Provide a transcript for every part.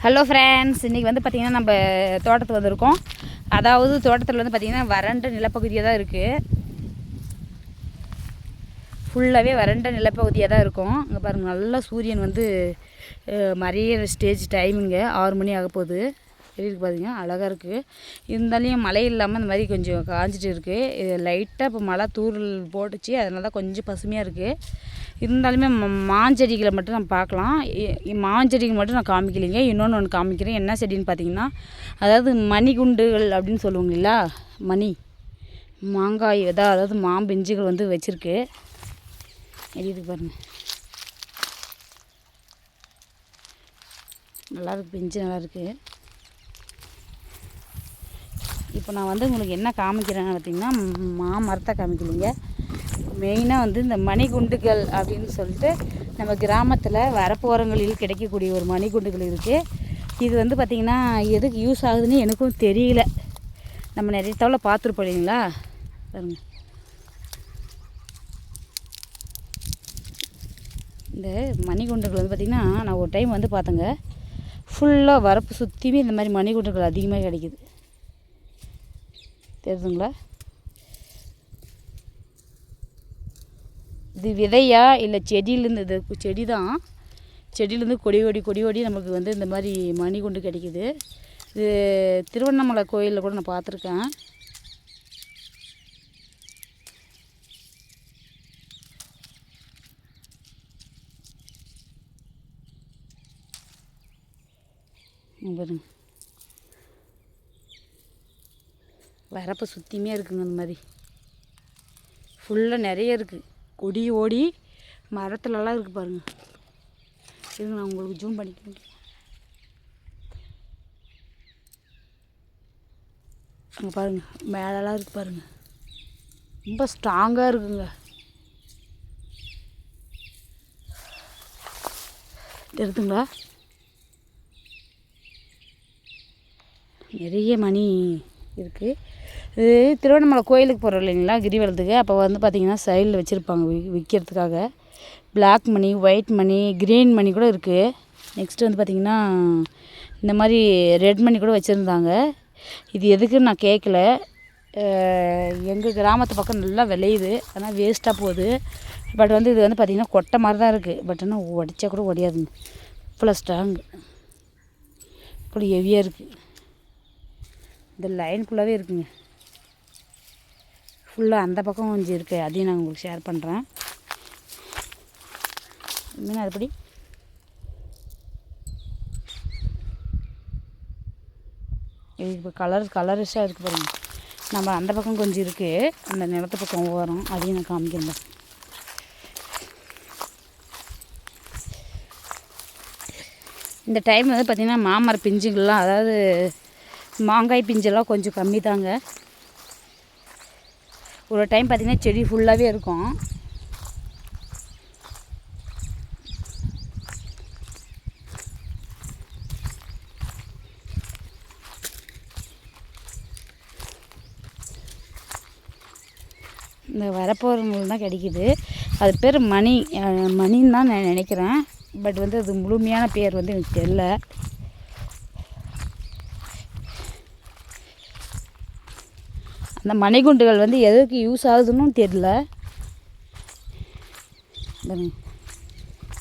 Hello friends, இன்றைக்கி வந்து பார்த்திங்கன்னா நம்ம தோட்டத்துக்கு வந்திருக்கோம். அதாவது தோட்டத்தில் வந்து பார்த்திங்கன்னா வறண்ட நிலப்பகுதியாக தான் இருக்குது. ஃபுல்லாகவே வறண்ட நிலப்பகுதியாக தான் இருக்கும். இங்கே பாருங்கள், நல்லா சூரியன் வந்து மறையிற ஸ்டேஜ் டைமுங்க 6 மணி ஆக போகுது. இருக்குது பாருங்க, அழகாக இருக்குது. இருந்தாலையும் மழை இல்லாமல் இந்த மாதிரி கொஞ்சம் காஞ்சிட்டு இருக்குது. இது லைட்டாக இப்போ மழை தூரல் போட்டுச்சு, அதனால தான் கொஞ்சம் பசுமையாக இருக்குது. இருந்தாலுமே மாஞ்செடிகளை மட்டும் நம்ம பார்க்கலாம். மாஞ்செடிகள் மட்டும் நான் காமிக்கலைங்க. ஒன்று காமிக்கிறேன். என்ன செடின்னு பார்த்தீங்கன்னா, அதாவது மணிகுண்டுகள் அப்படின்னு சொல்லுவாங்களா, மணி மாங்காய் அதாவது மாம்பிஞ்சுகள் வந்து வச்சுருக்கு. எரியுது பாருங்கள், நல்லாயிருக்கு, பிஞ்சு நல்லாயிருக்கு. இப்போ நான் வந்து உங்களுக்கு என்ன காமிக்கிறேன்னு பார்த்திங்கன்னா, மாமரத்தை காமிக்கலைங்க. மெயினாக வந்து இந்த மணிகுண்டுகள் அப்படின்னு சொல்லிட்டு நம்ம கிராமத்தில் வரப்போரங்களில் கிடைக்கக்கூடிய ஒரு மணிகுண்டுகள் இருக்குது. இது வந்து பார்த்திங்கன்னா எதுக்கு யூஸ் ஆகுதுன்னு எனக்கும் தெரியல. நம்ம நிறைய தவளை பார்த்துருப்போம் இல்லைங்களா. பாருங்க, இந்த மணிகுண்டுகள் வந்து பார்த்திங்கன்னா நான் ஒரு டைம் வந்து பார்த்தேங்க. ஃபுல்லாக வரப்பு சுற்றியுமே இந்த மாதிரி மணிகுண்டுகள் அதிகமாக கிடைக்குது. தெரியுதுங்களா? இது விதையா இல்லை செடியிலேருந்து? இது செடி தான். செடியிலேருந்து கொடி ஓடி நமக்கு வந்து இந்த மாதிரி மணிகுண்டு கிடைக்குது. இது திருவண்ணாமலை கோயிலில் கூட நான் பார்த்துருக்கேன். பாருங்க, வரப்போ சுற்றியுமே இருக்குங்க. அந்த மாதிரி ஃபுல்லாக நிறைய இருக்குது. கொடி ஓடி மரத்துலலாம் இருக்குது பாருங்கள். இருங்க, நான் உங்களுக்கு ஜூம் பண்ணிக்க. அங்கே பாருங்கள், மேலெலாம் இருக்குது பாருங்கள். ரொம்ப ஸ்ட்ராங்காக இருக்குங்க. தெரியுதுங்களா? நிறைய மணி இருக்குது. இது திருவண்ணாமலை கோயிலுக்கு போகிறோம் இல்லைங்களா, கிரிவலத்துக்கு. அப்போ வந்து பார்த்திங்கன்னா சைடில் வச்சுருப்பாங்க விற்கிறதுக்காக. பிளாக் மணி, ஒயிட் மணி, க்ரீன் மணி கூட இருக்குது. நெக்ஸ்ட்டு வந்து பார்த்திங்கன்னா இந்த மாதிரி ரெட் மணி கூட வச்சுருந்தாங்க. இது எதுக்குன்னு நான் கேட்கல. எங்கள் கிராமத்து பக்கம் நல்லா விளையுது, ஆனால் வேஸ்ட்டாக போகுது. பட் வந்து இது வந்து பார்த்திங்கன்னா கொட்டை மாதிரி தான் இருக்குது. பட் ஆனால் உடைச்சா கூட உடையாதுங்க. இவ்வளோ ஸ்ட்ராங்கு, இவ்வளோ ஹெவியாக இருக்குது. இந்த லைன் ஃபுல்லாகவே இருக்குங்க. ஃபுல்லாக அந்த பக்கம் கொஞ்சம் இருக்குது, அதையும் நான் உங்களுக்கு ஷேர் பண்ணுறேன். மீன் அதுபடி இது இப்போ கலரிஷாக இருக்குது பாருங்கள். நம்ம அந்த பக்கம் கொஞ்சம் இருக்குது, அந்த நிலத்து பக்கம் வரும், அதையும் நான் காமிக்கிறேன். இந்த டைம் வந்து பார்த்திங்கன்னா மாமர பிஞ்சுங்கள்லாம், அதாவது மாங்காய் பிஞ்செல்லாம் கொஞ்சம் கம்மி தாங்க. ஒரு டைம் பார்த்திங்கன்னா செடி ஃபுல்லாகவே இருக்கும். இந்த வரப்போகிறவங்களுக்கு தான் கிடைக்கிது. அது பேர் மணின்னு தான் நான் நினைக்கிறேன். பட் வந்து அது முழுமையான பேர் வந்து எனக்கு தெரியல. அந்த மணிகுண்டுகள் வந்து எதுக்கு யூஸ் ஆகுதுன்னு தெரியல.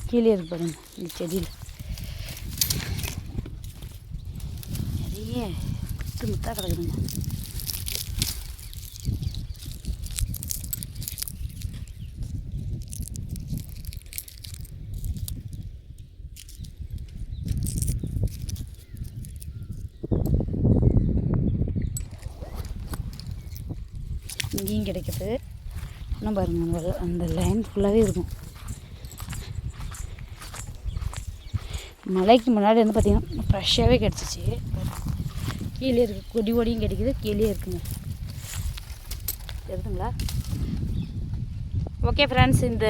கீழே இருக்கு பாருங்க, இந்த செடியில் நிறைய முத்தாக கிடக்குதுங்க. இங்கேயும் கிடைக்கிது. இன்னும் பாருங்கள், அந்த லைன் ஃபுல்லாகவே இருக்கும். மழைக்கு முன்னாடி வந்து பார்த்திங்கன்னா ஃப்ரெஷ்ஷாகவே கிடச்சிச்சு. கீழே இருக்குது, கொடி ஓடியும் கிடைக்கிது, கீழே இருக்குங்க. தெரியுதுங்களா? ஓகே ஃப்ரெண்ட்ஸ், இந்த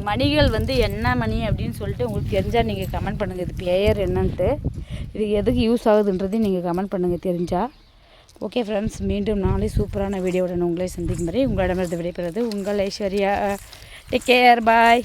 மணிகள் வந்து என்ன மணி அப்படின்னு சொல்லிட்டு உங்களுக்கு தெரிஞ்சால் நீங்கள் கமெண்ட் பண்ணுங்கள். இது பேர் என்னன்ட்டு, இது எதுக்கு யூஸ் ஆகுதுன்றதையும் நீங்கள் கமெண்ட் பண்ணுங்கள் தெரிஞ்சால். ஓகே ஃப்ரெண்ட்ஸ், மீண்டும் நாளை சூப்பரான வீடியோவுடன் உங்களை சந்திக்கும் வரை உங்களிடமிருந்து விடைபெறுவது உங்கள் ஐஸ்வர்யா. டேக் கேர், பாய்.